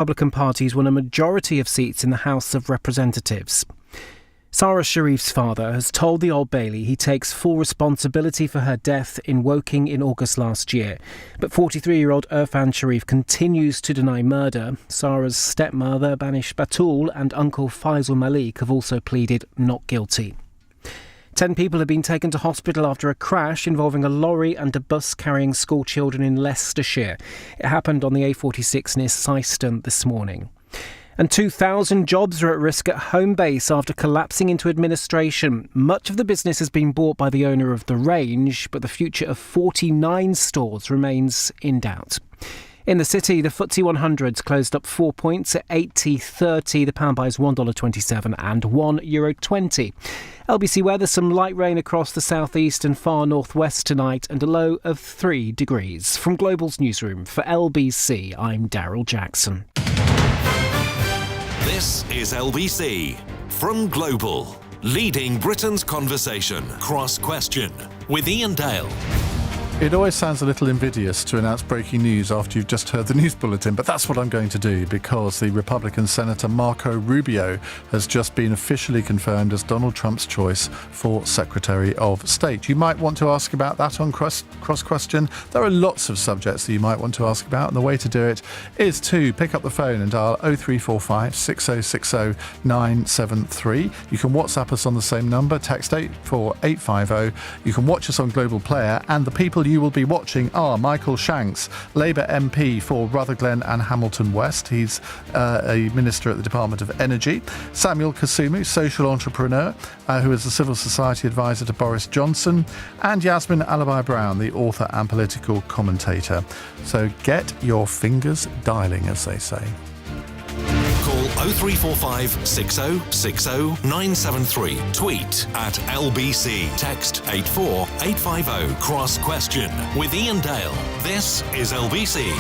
Republican Party's won a majority of seats in the House of Representatives. Sarah Sharif's father has told the Old Bailey he takes full responsibility for her death in Woking in August last year. But 43-year-old Irfan Sharif continues to deny murder. Sarah's stepmother, Banish Batul, and uncle Faisal Malik have also pleaded not guilty. 10 people have been taken to hospital after a crash involving a lorry and a bus carrying school children in Leicestershire. It happened on the A46 near Syston this morning. And 2,000 jobs are at risk at Homebase after collapsing into administration. Much of the business has been bought by the owner of the range, but the future of 49 stores remains in doubt. In the city, the FTSE 100's closed up 4 points at 80.30. The pound buys $1.27 and €1.20. LBC weather, some light rain across the southeast and far northwest tonight and a low of 3 degrees. From Global's newsroom for LBC, I'm Daryl Jackson. This is LBC from Global, leading Britain's conversation. Cross Question with Iain Dale. It always sounds a little invidious to announce breaking news after you've just heard the news bulletin, but that's what I'm going to do because the Republican Senator Marco Rubio has just been officially confirmed as Donald Trump's choice for Secretary of State. You might want to ask about that on Cross Question. There are lots of subjects that you might want to ask about, and the way to do it is to pick up the phone and dial 0345 6060 973. You can WhatsApp us on the same number, text 84850. You can watch us on Global Player, and the people you will be watching are Michael Shanks, Labour MP for Rutherglen and Hamilton West. He's a minister at the Department of Energy. Samuel Kasumu, social entrepreneur, who is a civil society advisor to Boris Johnson. And Yasmin Alibhai-Brown, the author and political commentator. So get your fingers dialing, as they say. Call 0345 6060 973. Tweet at LBC. Text 84850. Cross Question with Iain Dale. This is LBC.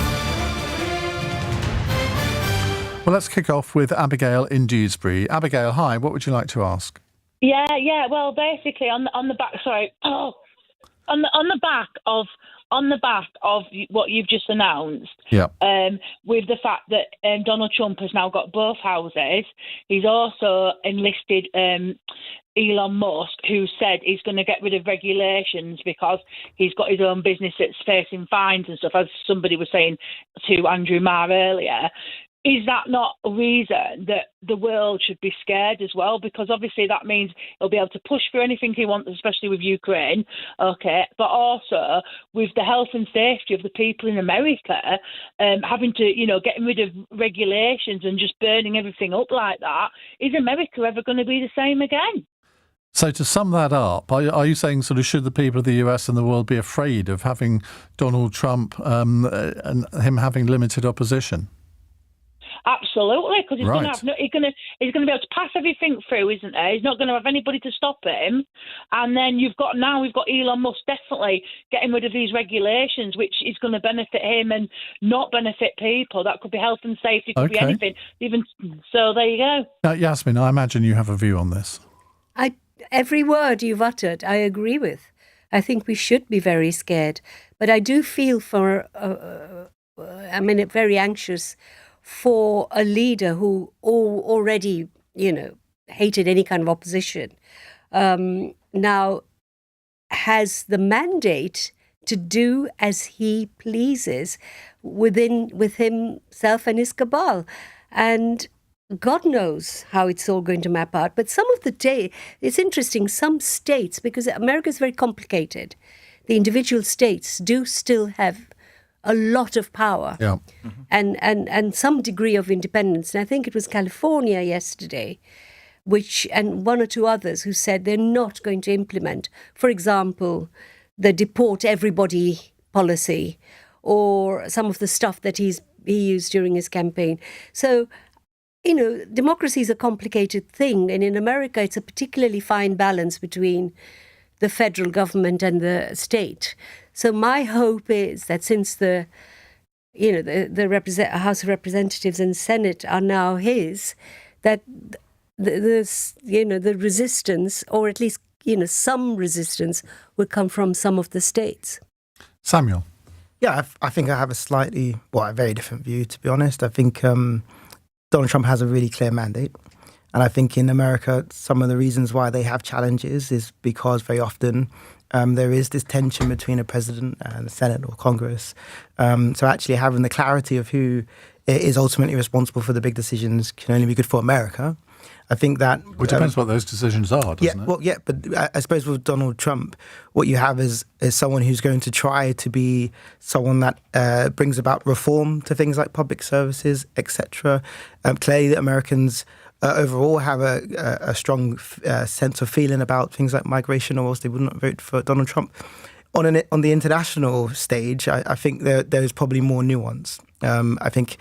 Well, let's kick off with Abigail in Dewsbury. Abigail, hi. What would you like to ask? Yeah. Well, basically, on the back. Sorry. On the back of what you've just announced, with the fact that Donald Trump has now got both houses, he's also enlisted Elon Musk, who said he's going to get rid of regulations because he's got his own business that's facing fines and stuff, as somebody was saying to Andrew Marr earlier. Is that not a reason that the world should be scared as well? Because obviously that means he'll be able to push for anything he wants, especially with Ukraine, okay, but also with the health and safety of the people in America, having to, getting rid of regulations and just burning everything up like that. Is America ever going to be the same again? So to sum that up, are you saying sort of should the people of the US and the world be afraid of having Donald Trump and him having limited opposition? Absolutely, because he's going to be able to pass everything through, isn't he? He's not going to have anybody to stop him. And then we've got Elon Musk definitely getting rid of these regulations, which is going to benefit him and not benefit people. That could be health and safety, could be anything. So there you go. Now, Yasmin, I imagine you have a view on this. Every word you've uttered, I agree with. I think we should be very scared, but I do feel very anxious for a leader who already, hated any kind of opposition, now has the mandate to do as he pleases with himself and his cabal. And God knows how it's all going to map out. But it's interesting, some states, because America is very complicated, the individual states do still have a lot of power and some degree of independence. And I think it was California yesterday, and one or two others who said they're not going to implement, for example, the deport everybody policy or some of the stuff that he used during his campaign. So, democracy is a complicated thing. And in America, it's a particularly fine balance between the federal government and the state. So my hope is that since the House of Representatives and Senate are now his, that the resistance, or at least some resistance, will come from some of the states. Samuel. Yeah, I think I have a very different view, to be honest. I think Donald Trump has a really clear mandate. And I think in America, some of the reasons why they have challenges is because very often there is this tension between a president and the Senate or Congress. So actually having the clarity of who is ultimately responsible for the big decisions can only be good for America. I think that... Well, it depends what those decisions are, doesn't it? Well, yeah, but I suppose with Donald Trump, what you have is someone who's going to try to be someone that brings about reform to things like public services, etc. Clearly, the Americans overall have a strong sense of feeling about things like migration, or else they would not vote for Donald Trump. On the international stage, I think there is probably more nuance. I think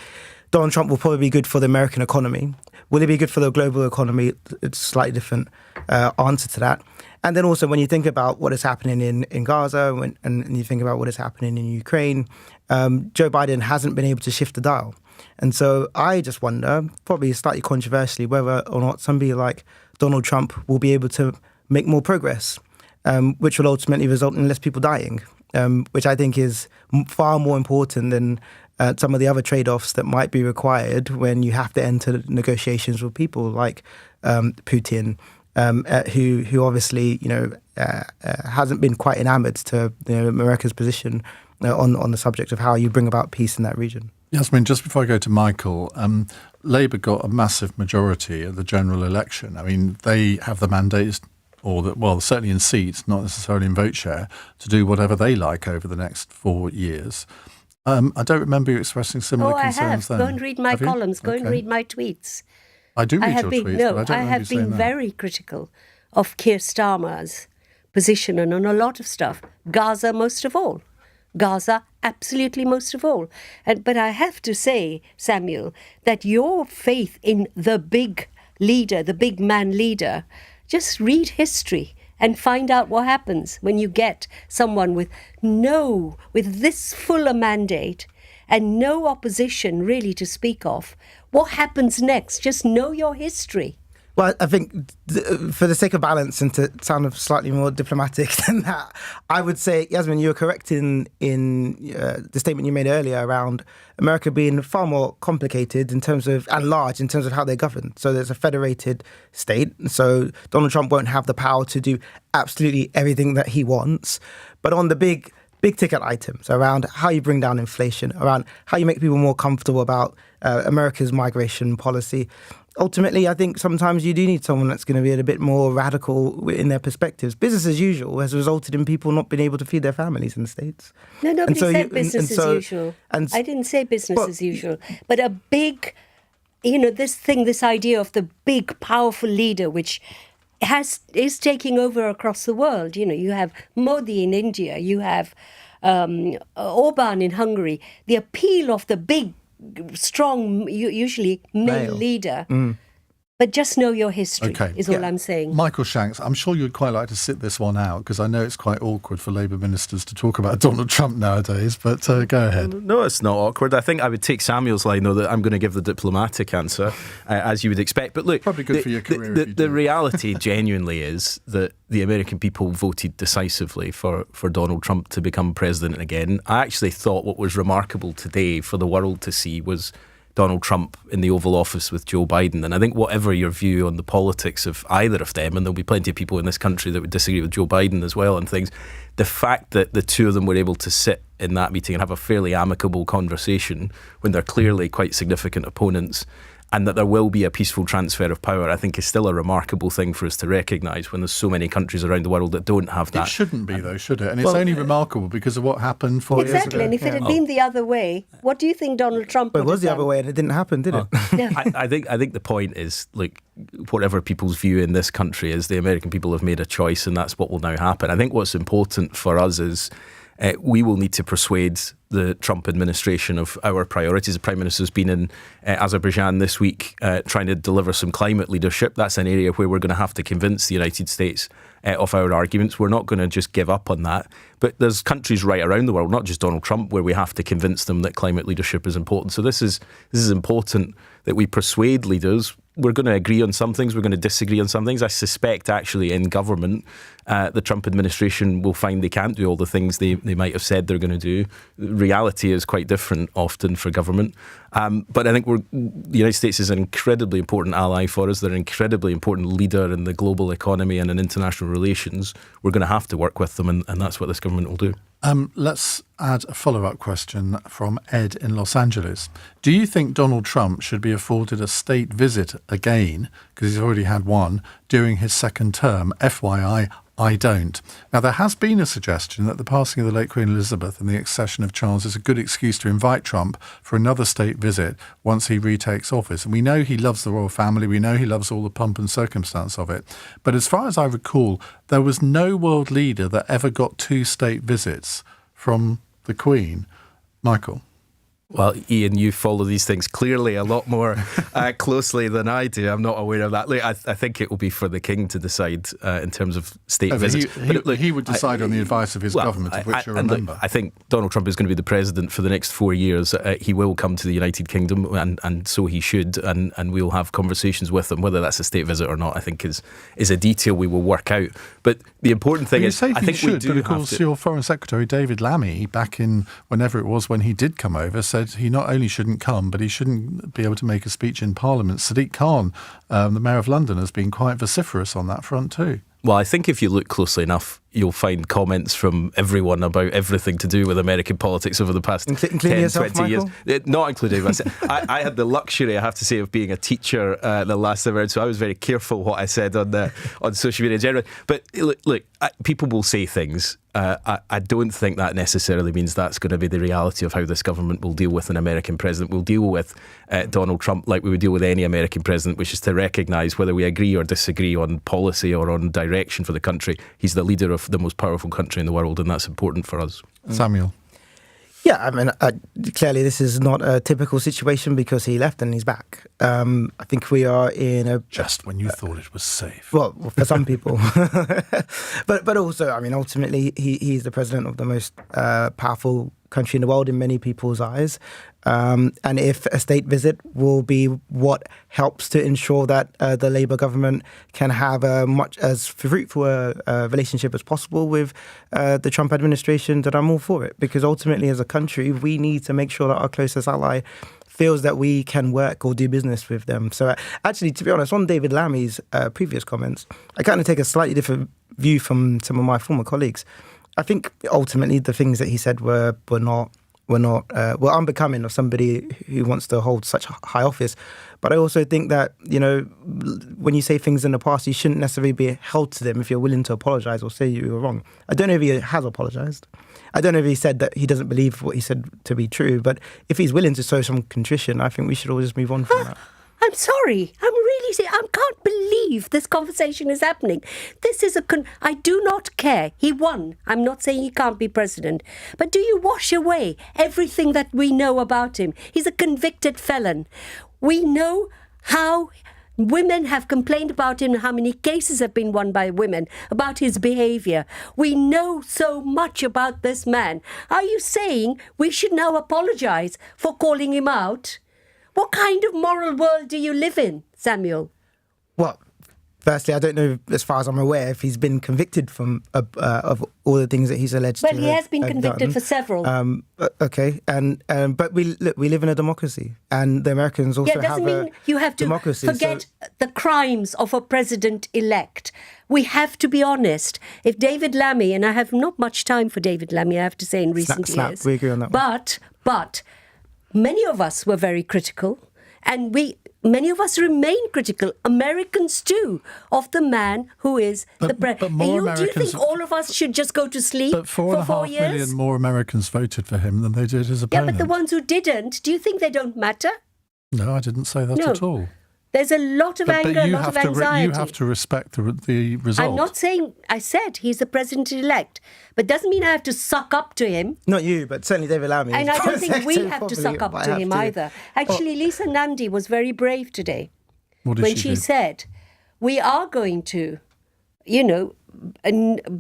Donald Trump will probably be good for the American economy. Will it be good for the global economy? It's a slightly different answer to that. And then also when you think about what is happening in Gaza and you think about what is happening in Ukraine, Joe Biden hasn't been able to shift the dial. And so I just wonder, probably slightly controversially, whether or not somebody like Donald Trump will be able to make more progress, which will ultimately result in less people dying, which I think is far more important than some of the other trade-offs that might be required when you have to enter negotiations with people like Putin, who obviously hasn't been quite enamored to America's position on the subject of how you bring about peace in that region. Yasmin, just before I go to Michael, Labour got a massive majority at the general election. I mean, they have the mandate, certainly in seats, not necessarily in vote share, to do whatever they like over the next 4 years. I don't remember you expressing similar concerns then. Go and read my columns. Go and read my tweets. I do read your tweets, but I don't remember I have you saying been that. very critical of Keir Starmer's position and on a lot of stuff. Gaza most of all. Gaza absolutely most of all. But I have to say, Samuel, that your faith in the big leader, the big man leader, just read history and find out what happens when you get someone with this full a mandate and no opposition really to speak of. What happens next? Just know your history. Well, I think for the sake of balance and to sound slightly more diplomatic than that, I would say, Yasmin, you were correct in the statement you made earlier around America being far more complicated and large in terms of how they govern. So there's a federated state. So Donald Trump won't have the power to do absolutely everything that he wants. But on the big ticket items around how you bring down inflation, around how you make people more comfortable about America's migration policy, ultimately, I think sometimes you do need someone that's going to be a bit more radical in their perspectives. Business as usual has resulted in people not being able to feed their families in the States. No, nobody said business as usual. I didn't say business as usual. But a big, this idea of the big, powerful leader, which is taking over across the world. You have Modi in India, you have Orban in Hungary. The appeal of the big, strong, usually male leader. But just know your history is all I'm saying. Michael Shanks, I'm sure you'd quite like to sit this one out because I know it's quite awkward for Labour ministers to talk about Donald Trump nowadays, but go ahead. No, it's not awkward. I think I would take Samuel's line, though, that I'm going to give the diplomatic answer, as you would expect. But look, probably good for your career. The reality genuinely is that the American people voted decisively for Donald Trump to become president again. I actually thought what was remarkable today for the world to see was Donald Trump in the Oval Office with Joe Biden. And I think whatever your view on the politics of either of them, and there'll be plenty of people in this country that would disagree with Joe Biden as well and things, the fact that the two of them were able to sit in that meeting and have a fairly amicable conversation when they're clearly quite significant opponents, and that there will be a peaceful transfer of power, I think is still a remarkable thing for us to recognise when there's so many countries around the world that don't have that. It shouldn't be, though, should it? And it's only remarkable because of what happened 4 years ago. Exactly, and if it had been the other way, what do you think Donald Trump would have done? It was the other way and it didn't happen, did it? I think the point is, like, whatever people's view in this country is, the American people have made a choice and that's what will now happen. I think what's important for us is we will need to persuade the Trump administration of our priorities. The Prime Minister's been in Azerbaijan this week trying to deliver some climate leadership. That's an area where we're going to have to convince the United States of our arguments. We're not going to just give up on that. But there's countries right around the world, not just Donald Trump, where we have to convince them that climate leadership is important. So this is important that we persuade leaders we're going to agree on some things, we're going to disagree on some things. I suspect actually in government, the Trump administration will find they can't do all the things they might have said they're going to do. The reality is quite different often for government. But I think the United States is an incredibly important ally for us. They're an incredibly important leader in the global economy and in international relations. We're going to have to work with them, and that's what this government will do. Let's add a follow-up question from Ed in Los Angeles. Do you think Donald Trump should be afforded a state visit again, because he's already had one, during his second term? FYI, I don't. Now, there has been a suggestion that the passing of the late Queen Elizabeth and the accession of Charles is a good excuse to invite Trump for another state visit once he retakes office. And we know he loves the royal family. We know he loves all the pomp and circumstance of it. But as far as I recall, there was no world leader that ever got 2 state visits from the Queen. Michael? Well, Iain, you follow these things clearly a lot more closely than I do. I'm not aware of that. Look, I think it will be for the King to decide in terms of state visits. He would decide on the advice of his government, of which you're a member. I think Donald Trump is going to be the president for the next 4 years. He will come to the United Kingdom, and so he should, and we'll have conversations with him. Whether that's a state visit or not, I think is a detail we will work out. But the important thing is, I think we do but of course, your Foreign Secretary, David Lammy, back in whenever it was when he did come over, said he not only shouldn't come, but he shouldn't be able to make a speech in Parliament. Sadiq Khan, the Mayor of London, has been quite vociferous on that front too. Well, I think if you look closely enough, you'll find comments from everyone about everything to do with American politics over the past 10, 20 years. Not including myself. I had the luxury, I have to say, of being a teacher the last time around, so I was very careful what I said on social media generally. But look, people will say things. I don't think that necessarily means that's going to be the reality of how this government will deal with an American president. We'll deal with Donald Trump like we would deal with any American president, which is to recognise whether we agree or disagree on policy or on direction for the country. He's the leader of the most powerful country in the world, and that's important for us. Samuel? Yeah, I mean, clearly this is not a typical situation because he left and he's back. I think we are in a... Just when you thought it was safe. Well, for some people. but also, I mean, ultimately, he's the president of the most powerful country in the world in many people's eyes. And if a state visit will be what helps to ensure that the Labour government can have much as fruitful a relationship as possible with the Trump administration, then I'm all for it. Because ultimately, as a country, we need to make sure that our closest ally feels that we can work or do business with them. So actually, to be honest, on David Lammy's previous comments, I kind of take a slightly different view from some of my former colleagues. I think ultimately the things that he said were unbecoming of somebody who wants to hold such high office. But I also think that, you know, when you say things in the past, you shouldn't necessarily be held to them if you're willing to apologise or say you were wrong. I don't know if he has apologised. I don't know if he said that he doesn't believe what he said to be true. But if he's willing to show some contrition, I think we should all just move on from that. I'm sorry. I can't believe this conversation is happening. This is I do not care. He won. I'm not saying he can't be president. But do you wash away everything that we know about him? He's a convicted felon. We know how women have complained about him, how many cases have been won by women about his behaviour. We know so much about this man. Are you saying we should now apologise for calling him out? What kind of moral world do you live in, Samuel? Well, firstly, I don't know, as far as I'm aware, if he's been convicted from of all the things that he's alleged to have done. Well, he has been convicted for several. Okay, but we live in a democracy, and the Americans also have a democracy. Doesn't mean you have to forget the crimes of a president-elect. We have to be honest. If David Lammy, and I have not much time for David Lammy, I have to say, in recent years. We agree on that one. But many of us were very critical, and many of us remain critical, Americans too, of the man who is the president. Do you think all of us should just go to sleep for 4 years? 4.5 million more Americans voted for him than they did his opponent. Yeah, but the ones who didn't, do you think they don't matter? No, I didn't say that at all. There's a lot of anger, a lot of anxiety. You have to respect the result. I'm not saying, I said he's the president-elect, but doesn't mean I have to suck up to him. Not you, but certainly David Lammy. And I don't think we have to suck up to him either. Actually, Lisa Nandy was very brave today when she said, we are going to,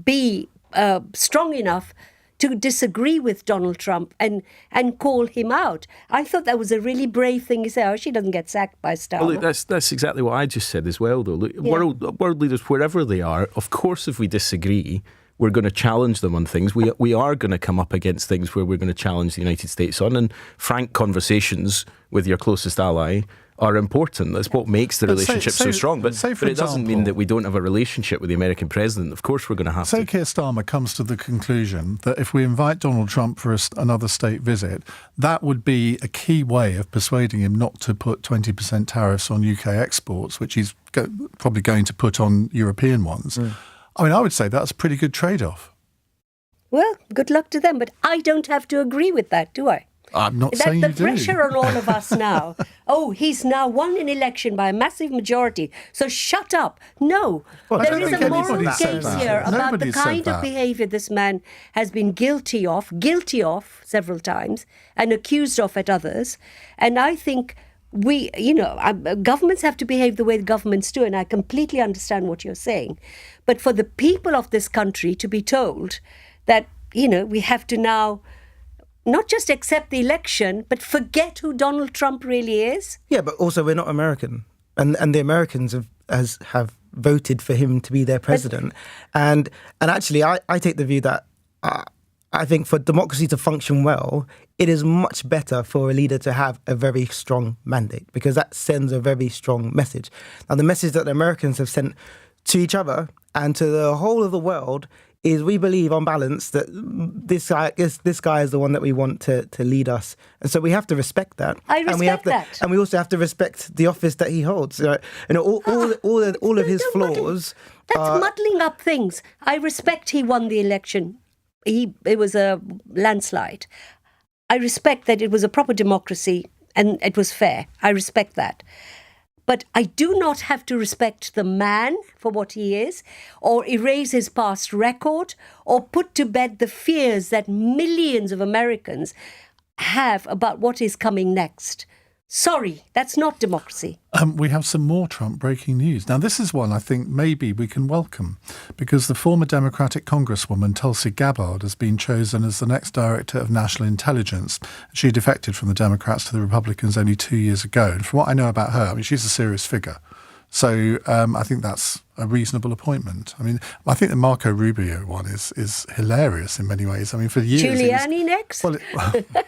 be strong enough to disagree with Donald Trump and call him out. I thought that was a really brave thing to say. Oh, she doesn't get sacked by Starmer. Well, look, that's exactly what I just said as well, though. Look, world leaders, wherever they are, of course, if we disagree, we're going to challenge them on things. We are going to come up against things where we're going to challenge the United States on, and frank conversations with your closest ally are important. That's what makes the relationship so strong. But it doesn't mean that we don't have a relationship with the American president. Of course we're going to have to. Say Keir Starmer comes to the conclusion that if we invite Donald Trump for another state visit, that would be a key way of persuading him not to put 20% tariffs on UK exports, which he's probably going to put on European ones. I mean, I would say that's a pretty good trade-off. Well, good luck to them, but I don't have to agree with that, do I? I'm not saying you do. The pressure on all of us now. Oh, he's now won an election by a massive majority, so shut up. No, there is a moral case here about the kind of behaviour this man has been guilty of several times and accused of at others. And I think governments have to behave the way the governments do, and I completely understand what you're saying. But for the people of this country to be told that, we have to now not just accept the election, but forget who Donald Trump really is. Yeah, but also we're not American. And the Americans have voted for him to be their president. And actually, I take the view that I think for democracy to function well, it is much better for a leader to have a very strong mandate, because that sends a very strong message. Now, the message that the Americans have sent to each other and to the whole of the world is we believe on balance that this guy is the one that we want to lead us. And so we have to respect that. I respect that. And we also have to respect the office that he holds. All of his flaws. That's muddling up things. I respect he won the election. It was a landslide. I respect that it was a proper democracy and it was fair. I respect that. But I do not have to respect the man for what he is, or erase his past record, or put to bed the fears that millions of Americans have about what is coming next. Sorry, that's not democracy. We have some more Trump breaking news. Now, this is one I think maybe we can welcome, because the former Democratic Congresswoman Tulsi Gabbard has been chosen as the next Director of National Intelligence. She defected from the Democrats to the Republicans only 2 years ago. And from what I know about her, I mean, she's a serious figure. So I think that's a reasonable appointment. I mean, I think the Marco Rubio one is hilarious in many ways. I mean, for years... Giuliani next? Well,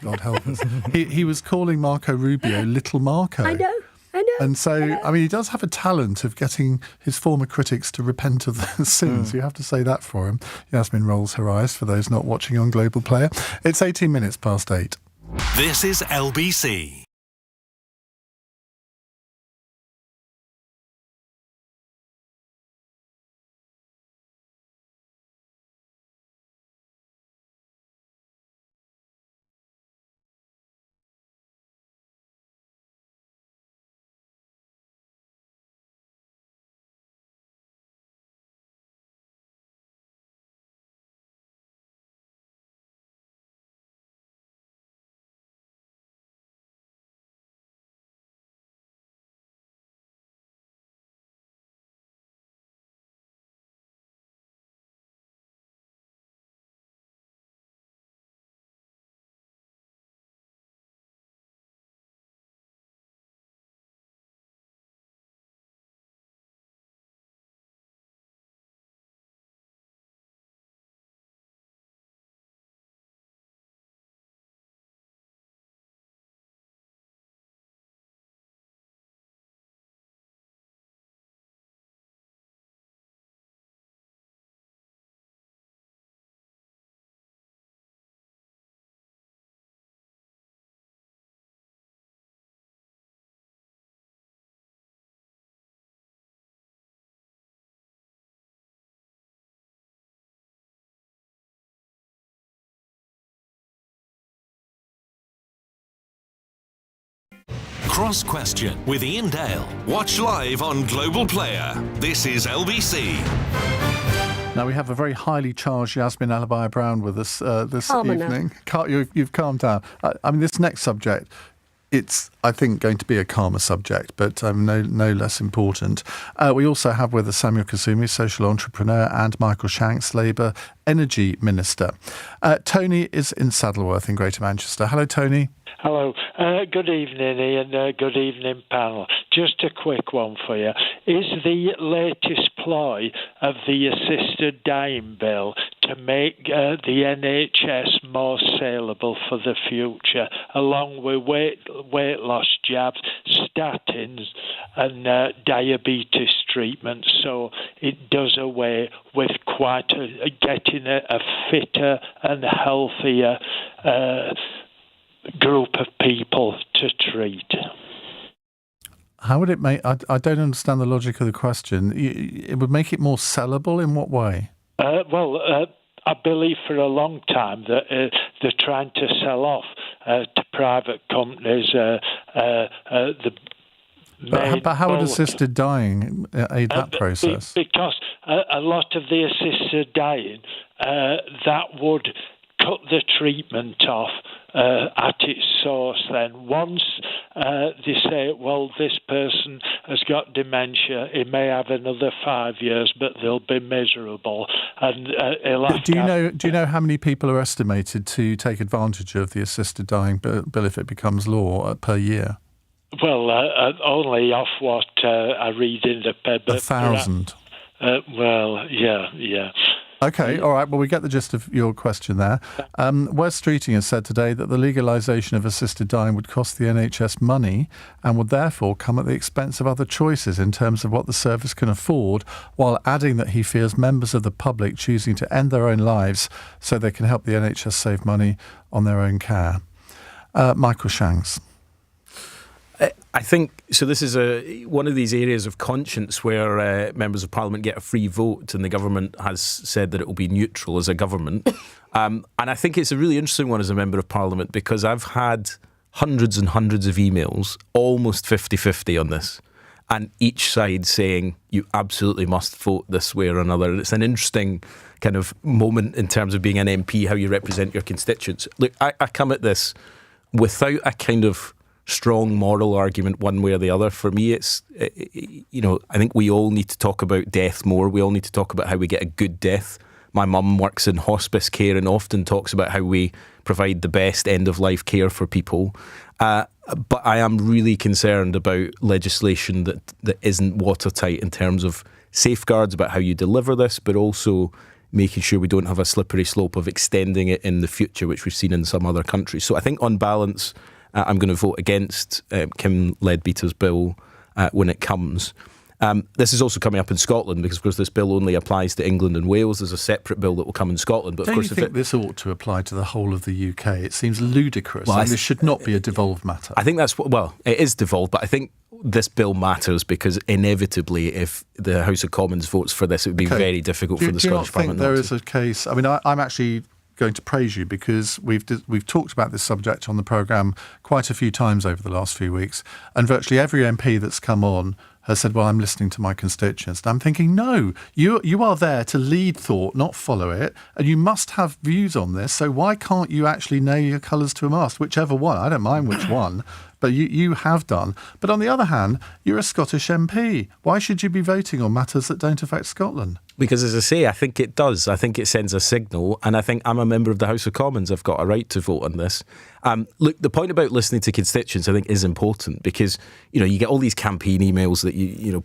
God help us. He was calling Marco Rubio Little Marco. I know. And so, I mean, he does have a talent of getting his former critics to repent of their sins. You have to say that for him. Yasmin rolls her eyes for those not watching on Global Player. It's 18 minutes past 8. This is LBC. Cross Question with Iain Dale. Watch live on Global Player. This is LBC. Now, we have a very highly charged Yasmin Alibhai-Brown with us this Calm evening. You've calmed down. I mean, this next subject, it's, I think, going to be a calmer subject, but no less important. We also have with us Samuel Kasumu, social entrepreneur, and Michael Shanks, Labour Energy Minister. Tony is in Saddleworth in Greater Manchester. Hello, Tony. Hello. Good evening, Ian. Good evening, panel. Just a quick one for you. Is the latest ploy of the assisted dying bill to make the NHS more saleable for the future, along with weight loss jabs, statins and diabetes treatment, so it does away with getting a fitter and healthier group of people to treat? How would it make... I don't understand the logic of the question. It would make it more sellable in what way? I believe for a long time that they're trying to sell off to private companies But how would assisted dying aid that process? Because a lot of the assisted dying, that would cut the treatment off at its source. Then once they say, well, this person has got dementia, he may have another 5 years, but they'll be miserable. And do you know how many people are estimated to take advantage of the assisted dying bill if it becomes law per year? Well, only off what I read in the paper. 1,000. Yeah. OK, all right. Well, we get the gist of your question there. Wes Streeting has said today that the legalisation of assisted dying would cost the NHS money and would therefore come at the expense of other choices in terms of what the service can afford, while adding that he fears members of the public choosing to end their own lives so they can help the NHS save money on their own care. Michael Shanks. I think, so this is one of these areas of conscience where members of Parliament get a free vote and the government has said that it will be neutral as a government. And I think it's a really interesting one as a member of Parliament because I've had hundreds and hundreds of emails, almost 50-50 on this, and each side saying you absolutely must vote this way or another. It's an interesting kind of moment in terms of being an MP, how you represent your constituents. Look, I come at this without a kind of strong moral argument one way or the other. For me, it's, I think we all need to talk about death more. We all need to talk about how we get a good death. My mum works in hospice care and often talks about how we provide the best end-of-life care for people. But I am really concerned about legislation that isn't watertight in terms of safeguards about how you deliver this, but also making sure we don't have a slippery slope of extending it in the future, which we've seen in some other countries. So I think on balance, I'm going to vote against Kim Leadbeater's bill when it comes. This is also coming up in Scotland because, of course, this bill only applies to England and Wales. There's a separate bill that will come in Scotland. But Don't you think this ought to apply to the whole of the UK? It seems ludicrous. Well, this should not be a devolved matter. I think it is devolved, but I think this bill matters because inevitably, if the House of Commons votes for this, it would be very difficult for the Scottish Parliament. Do you not think there is a case? I mean, I'm actually going to praise you because we've talked about this subject on the programme quite a few times over the last few weeks, and virtually every MP that's come on has said, well, I'm listening to my constituents. And I'm thinking, no, you are there to lead thought, not follow it, and you must have views on this, so why can't you actually nail your colours to a mast, whichever one? I don't mind which one, but you have done. But on the other hand, you're a Scottish MP. Why should you be voting on matters that don't affect Scotland? Because, as I say, I think it does. I think it sends a signal, and I think I'm a member of the House of Commons. I've got a right to vote on this. Look, the point about listening to constituents, I think, is important because, you get all these campaign emails that,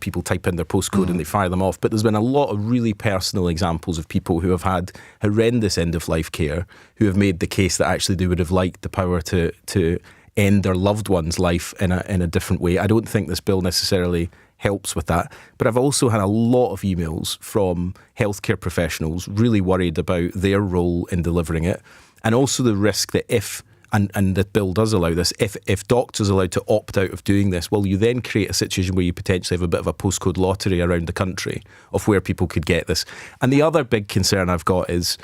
people type in their postcode and they fire them off. But there's been a lot of really personal examples of people who have had horrendous end-of-life care, who have made the case that actually they would have liked the power to end their loved one's life in a different way. I don't think this bill necessarily helps with that. But I've also had a lot of emails from healthcare professionals really worried about their role in delivering it, and also the risk that if, and the bill does allow this, if doctors are allowed to opt out of doing this, well, you then create a situation where you potentially have a bit of a postcode lottery around the country of where people could get this. And the other big concern I've got is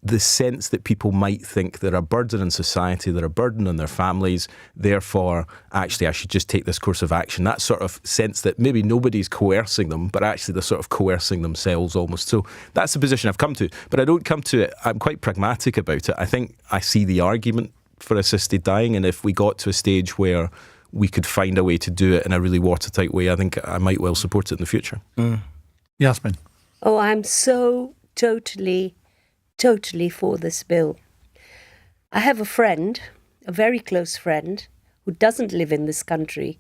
the sense that people might think they're a burden in society, they're a burden on their families, therefore, actually, I should just take this course of action. That sort of sense that maybe nobody's coercing them, but actually they're sort of coercing themselves almost. So that's the position I've come to. But I don't come to it, I'm quite pragmatic about it. I think I see the argument for assisted dying, and if we got to a stage where we could find a way to do it in a really watertight way, I think I might well support it in the future. Yasmin? Oh, I'm so totally for this bill. I have a friend, a very close friend, who doesn't live in this country,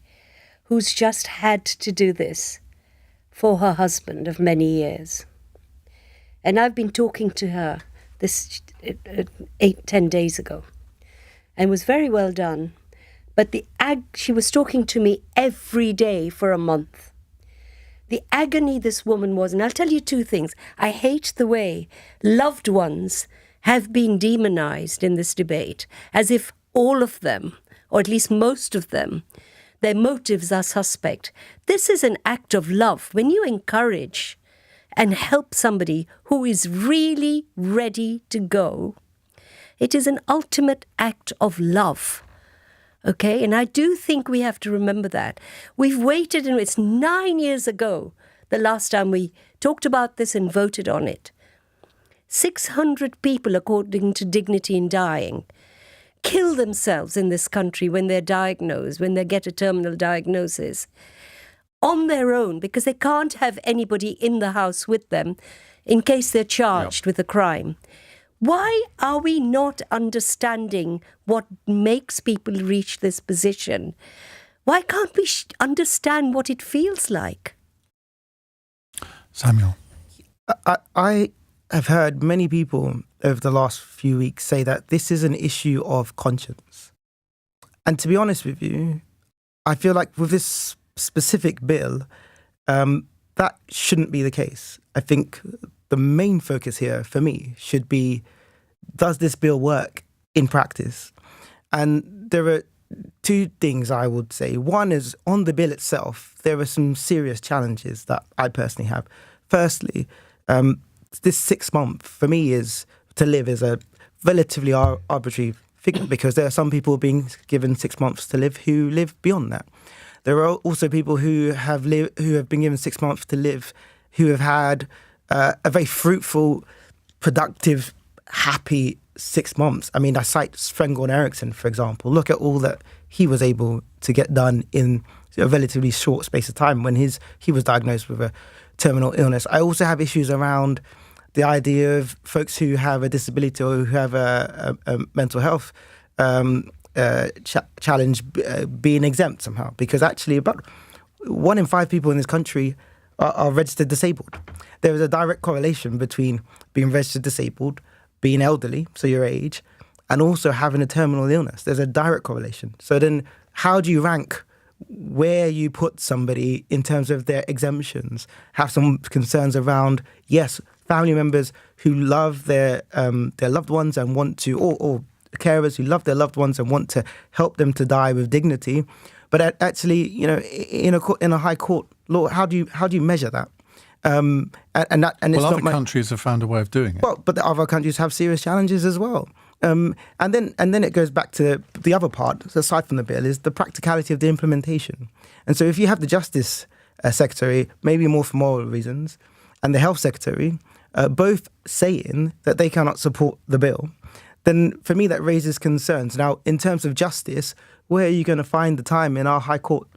who's just had to do this for her husband of many years. And I've been talking to her this 8-10 days ago, and it was very well done. But she was talking to me every day for a month. The agony this woman was, and I'll tell you two things. I hate the way loved ones have been demonized in this debate, as if all of them, or at least most of them, their motives are suspect. This is an act of love. When you encourage and help somebody who is really ready to go, it is an ultimate act of love. Okay, and I do think we have to remember that. We've waited, and it's 9 years ago, the last time we talked about this and voted on it. 600 people, according to Dignity in Dying, kill themselves in this country when they're diagnosed, when they get a terminal diagnosis, on their own, because they can't have anybody in the house with them in case they're charged with a crime. Why are we not understanding what makes people reach this position? Why can't we understand what it feels like? Samuel? I have heard many people over the last few weeks say that this is an issue of conscience. And to be honest with you, I feel like with this specific bill, that shouldn't be the case. I think the main focus here for me should be, does this bill work in practice? And there are two things I would say. One is, on the bill itself, there are some serious challenges that I personally have. Firstly, this 6 month for me is a relatively arbitrary figure, because there are some people being given 6 months to live who live beyond that. There are also people who have been given 6 months to live who have had a very fruitful, productive, happy 6 months. I mean, I cite Sven-Goran Eriksson, for example. Look at all that he was able to get done in a relatively short space of time when he was diagnosed with a terminal illness. I also have issues around the idea of folks who have a disability or who have a mental health challenge being exempt somehow, because actually about 1 in 5 people in this country are registered disabled. There is a direct correlation between being registered disabled, being elderly, so your age, and also having a terminal illness. There's a direct correlation. So then how do you rank where you put somebody in terms of their exemptions? Have some concerns around, yes, family members who love their loved ones and want to, or carers who love their loved ones and want to help them to die with dignity. But actually, in a high court law, how do you measure that? Other countries have found a way of doing it. Well, but the other countries have serious challenges as well. And then it goes back to the other part, aside from the bill, is the practicality of the implementation. And so if you have the Justice Secretary, maybe more for moral reasons, and the Health Secretary, both saying that they cannot support the bill, then for me that raises concerns. Now, in terms of justice, where are you going to find the time in our High Court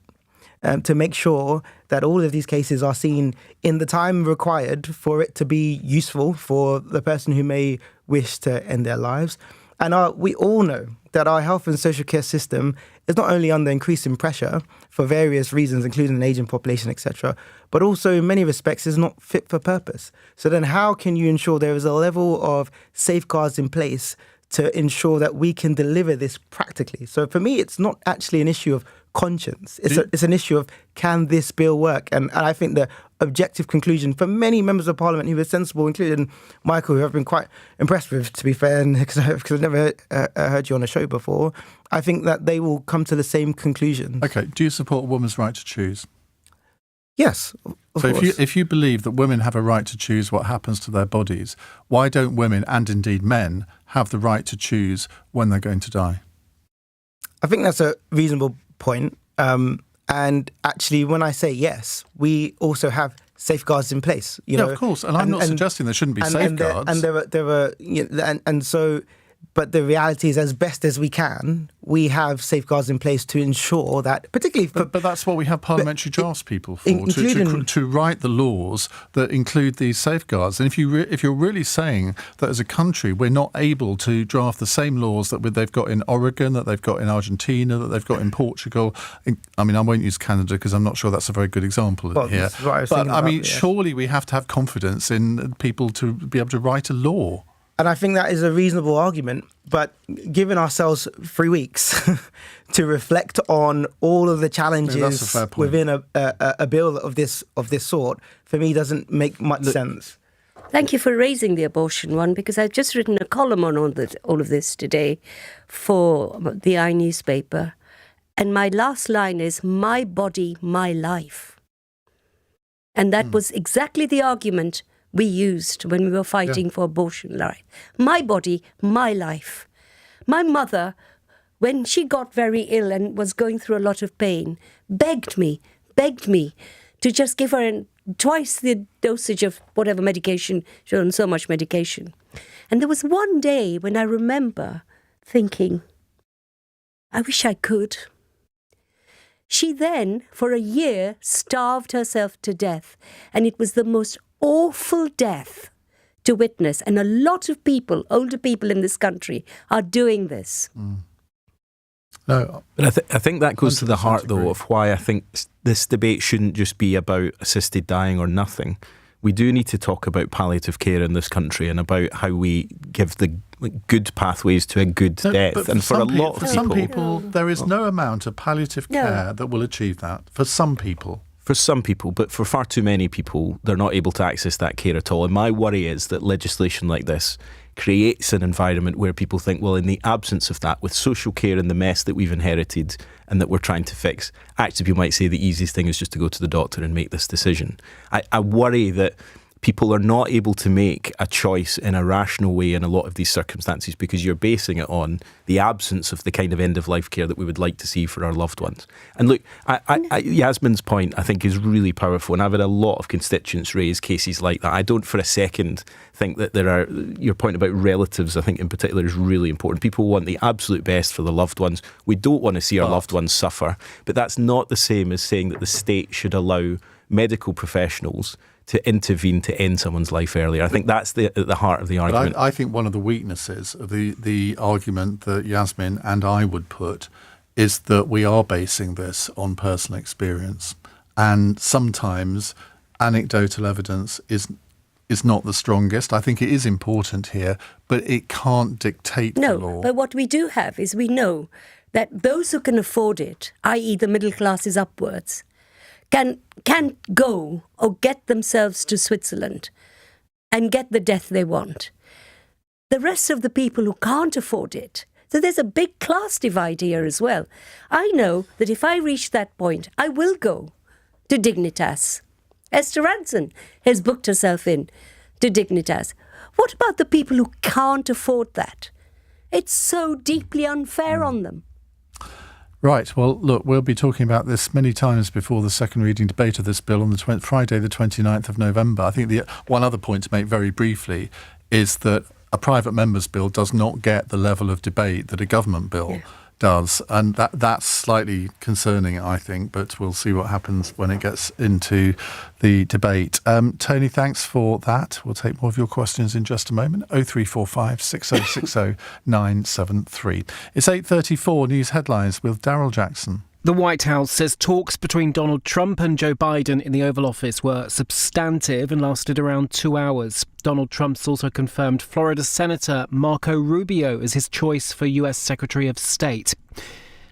to make sure that all of these cases are seen in the time required for it to be useful for the person who may wish to end their lives? And we all know that our health and social care system is not only under increasing pressure for various reasons, including an aging population, etc., but also in many respects is not fit for purpose. So then how can you ensure there is a level of safeguards in place to ensure that we can deliver this practically? So for me, it's not actually an issue of conscience. It's an issue of, can this bill work? And I think the objective conclusion for many members of Parliament who were sensible, including Michael, who I've been quite impressed with, to be fair, because I've never heard you on a show before, I think that they will come to the same conclusion. Okay, do you support a woman's right to choose? Yes, of so course. if you believe that women have a right to choose what happens to their bodies, why don't women, and indeed men, have the right to choose when they're going to die? I think that's a reasonable point. And actually, when I say yes, we also have safeguards in place. Of course. And I'm not suggesting there shouldn't be safeguards. So But the reality is, as best as we can, we have safeguards in place to ensure that, particularly for... But that's what we have parliamentary draftspeople for, including, to write the laws that include these safeguards. And if you're really saying that as a country we're not able to draft the same laws that they've got in Oregon, that they've got in Argentina, that they've got in Portugal... I mean, I won't use Canada because I'm not sure that's a very good example here. But, I mean, surely we have to have confidence in people to be able to write a law. And I think that is a reasonable argument, but giving ourselves 3 weeks to reflect on all of the challenges within a bill of this sort, for me, doesn't make much sense. Thank you for raising the abortion one, because I've just written a column on all of this today for the I newspaper. And my last line is, my body, my life. And that was exactly the argument we used when we were fighting for abortion rights. My body, my life. My mother, when she got very ill and was going through a lot of pain, begged me to just give her twice the dosage of whatever medication. She was on so much medication. And there was one day when I remember thinking, I wish I could. She then, for a year, starved herself to death. And it was the most awful death to witness. And a lot of people, older people in this country, are doing this. No, but I think that goes to the heart, though, of why I think this debate shouldn't just be about assisted dying or nothing. We do need to talk about palliative care in this country and about how we give the good pathways to a good death. And for some people, there is no amount of palliative care that will achieve that. For some people. For some people, but for far too many people, they're not able to access that care at all. And my worry is that legislation like this creates an environment where people think, well, in the absence of that, with social care and the mess that we've inherited and that we're trying to fix, actually people might say the easiest thing is just to go to the doctor and make this decision. I worry that people are not able to make a choice in a rational way in a lot of these circumstances because you're basing it on the absence of the kind of end-of-life care that we would like to see for our loved ones. And look, Yasmin's point, I think, is really powerful, and I've had a lot of constituents raise cases like that. I don't for a second think that your point about relatives, I think in particular, is really important. People want the absolute best for their loved ones. We don't want to see our loved ones suffer, but that's not the same as saying that the state should allow medical professionals to intervene to end someone's life earlier. I think that's at the heart of the argument. I think one of the weaknesses of the argument that Yasmin and I would put is that we are basing this on personal experience. And sometimes anecdotal evidence is not the strongest. I think it is important here, but it can't dictate the law. No, but what we do have is we know that those who can afford it, i.e. the middle classes upwards, can go or get themselves to Switzerland and get the death they want. The rest of the people who can't afford it, so there's a big class divide here as well. I know that if I reach that point, I will go to Dignitas. Esther Ranson has booked herself in to Dignitas. What about the people who can't afford that? It's so deeply unfair on them. Right. Well, look, we'll be talking about this many times before the second reading debate of this bill on the Friday, the 29th of November. I think the one other point to make very briefly is that a private member's bill does not get the level of debate that a government bill does. And that's slightly concerning, I think, but we'll see what happens when it gets into the debate. Tony, thanks for that. We'll take more of your questions in just a moment. 0345 6060 973. It's 8:34 news headlines with Daryl Jackson. The White House says talks between Donald Trump and Joe Biden in the Oval Office were substantive and lasted around 2 hours. Donald Trump's also confirmed Florida Senator Marco Rubio as his choice for US Secretary of State.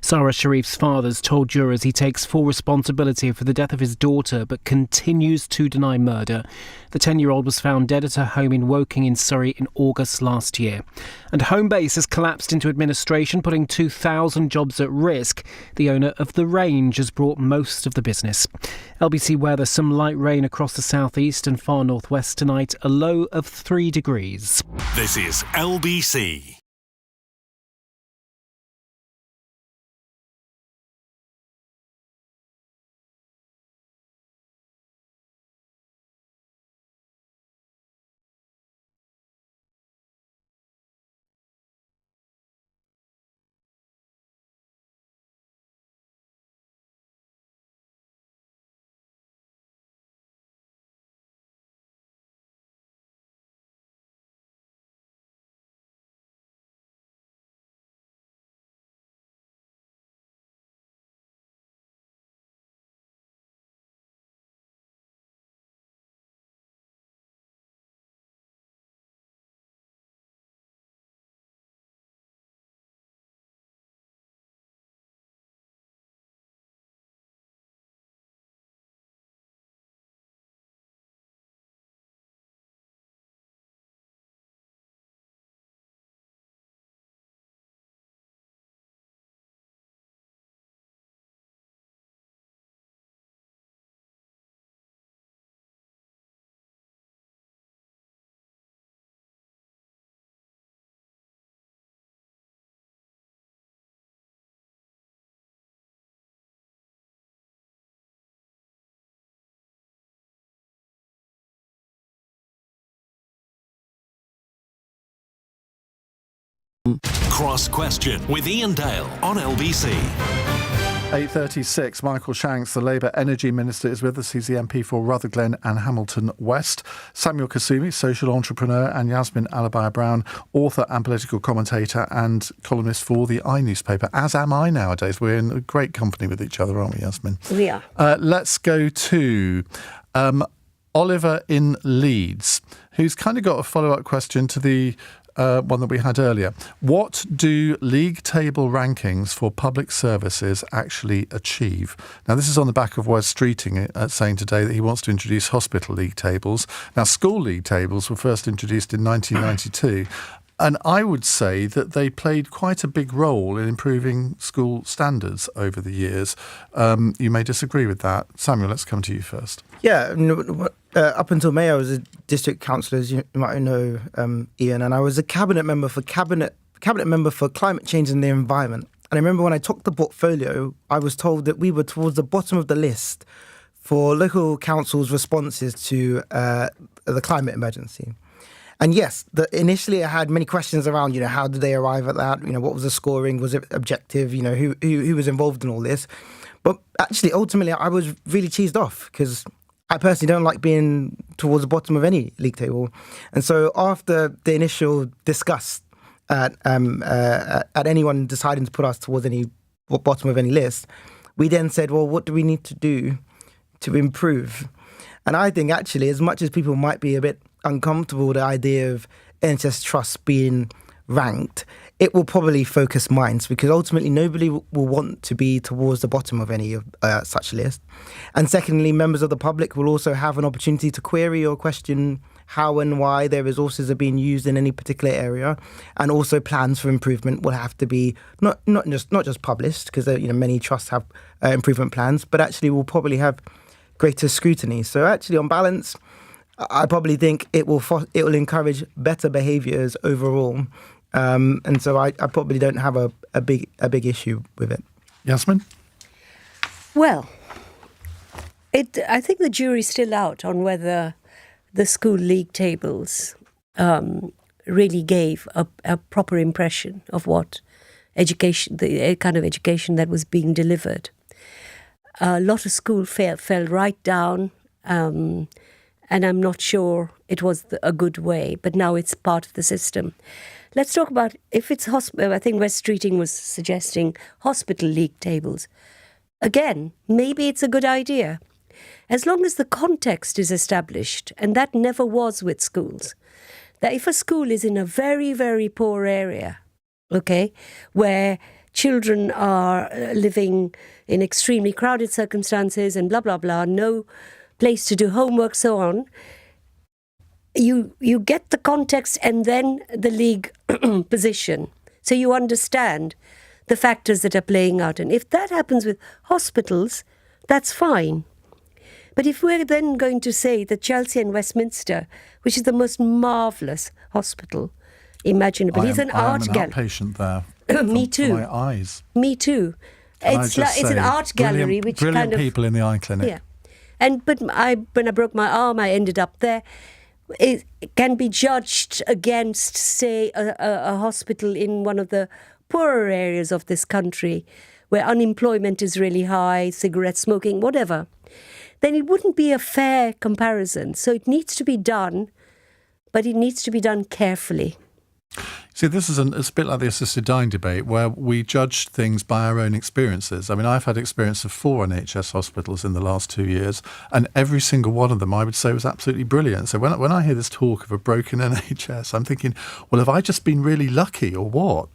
Sarah Sharif's father has told jurors he takes full responsibility for the death of his daughter but continues to deny murder. The 10-year-old was found dead at her home in Woking in Surrey in August last year. And Homebase has collapsed into administration, putting 2,000 jobs at risk. The owner of The Range has brought most of the business. LBC weather, some light rain across the southeast and far northwest tonight, a low of 3 degrees. This is LBC. Cross Question with Iain Dale on LBC. 8:36, Michael Shanks, the Labour Energy Minister, is with us. He's the MP for Rutherglen and Hamilton West. Samuel Kasumu, social entrepreneur, and Yasmin Alibhai-Brown, author and political commentator and columnist for the newspaper, as am I nowadays. We're in great company with each other, aren't we, Yasmin? We are. Let's go to Oliver in Leeds, who's kind of got a follow-up question to the one that we had earlier. What do league table rankings for public services actually achieve? Now, this is on the back of Wes Streeting saying today that he wants to introduce hospital league tables. Now, school league tables were first introduced in 1992. And I would say that they played quite a big role in improving school standards over the years. You may disagree with that. Samuel, let's come to you first. Yeah, up until May, I was a district councillor, as you might know, Iain, and I was a cabinet member for climate change and the environment. And I remember when I took the portfolio, I was told that we were towards the bottom of the list for local councils' responses to the climate emergency. And yes, initially I had many questions around, how did they arrive at that? What was the scoring? Was it objective? Who was involved in all this? But actually, ultimately, I was really cheesed off because I personally don't like being towards the bottom of any league table. And so after the initial disgust at anyone deciding to put us towards any bottom of any list, we then said, well, what do we need to do to improve? And I think actually, as much as people might be a bit uncomfortable with the idea of NHS trusts being ranked, it will probably focus minds because ultimately nobody will want to be towards the bottom of any of such list. And secondly, members of the public will also have an opportunity to query or question how and why their resources are being used in any particular area, and also plans for improvement will have to be not just published because many trusts have improvement plans, but actually will probably have greater scrutiny. So actually, on balance, I probably think it will encourage better behaviours overall, and so I probably don't have a big issue with it. Yasmin? Well, I think the jury's still out on whether the school league tables really gave a proper impression of what education, the kind of education that was being delivered. A lot of school fell right down. And I'm not sure it was a good way, but now it's part of the system. Let's talk about if it's hospital. I think Wes Streeting was suggesting hospital league tables. Again, maybe it's a good idea, as long as the context is established, and that never was with schools. That if a school is in a very, very poor area, okay, where children are living in extremely crowded circumstances and blah, blah, blah, no place to do homework, so on, you get the context and then the league position. So you understand the factors that are playing out. And if that happens with hospitals, that's fine. But if we're then going to say that Chelsea and Westminster, which is the most marvellous hospital imaginable, he's an art gallery. I'm an outpatient there. Me too. My eyes. Me too. It's an art gallery, which brilliant kind of people in the eye clinic. Yeah. But when I broke my arm, I ended up there. It can be judged against, say, a hospital in one of the poorer areas of this country where unemployment is really high, cigarette smoking, whatever. Then it wouldn't be a fair comparison. So it needs to be done, but it needs to be done carefully. See, this is it's a bit like the assisted dying debate where we judge things by our own experiences. I mean, I've had experience of 4 NHS hospitals in the last 2 years, and every single one of them I would say was absolutely brilliant. So when I hear this talk of a broken NHS, I'm thinking, well, have I just been really lucky or what?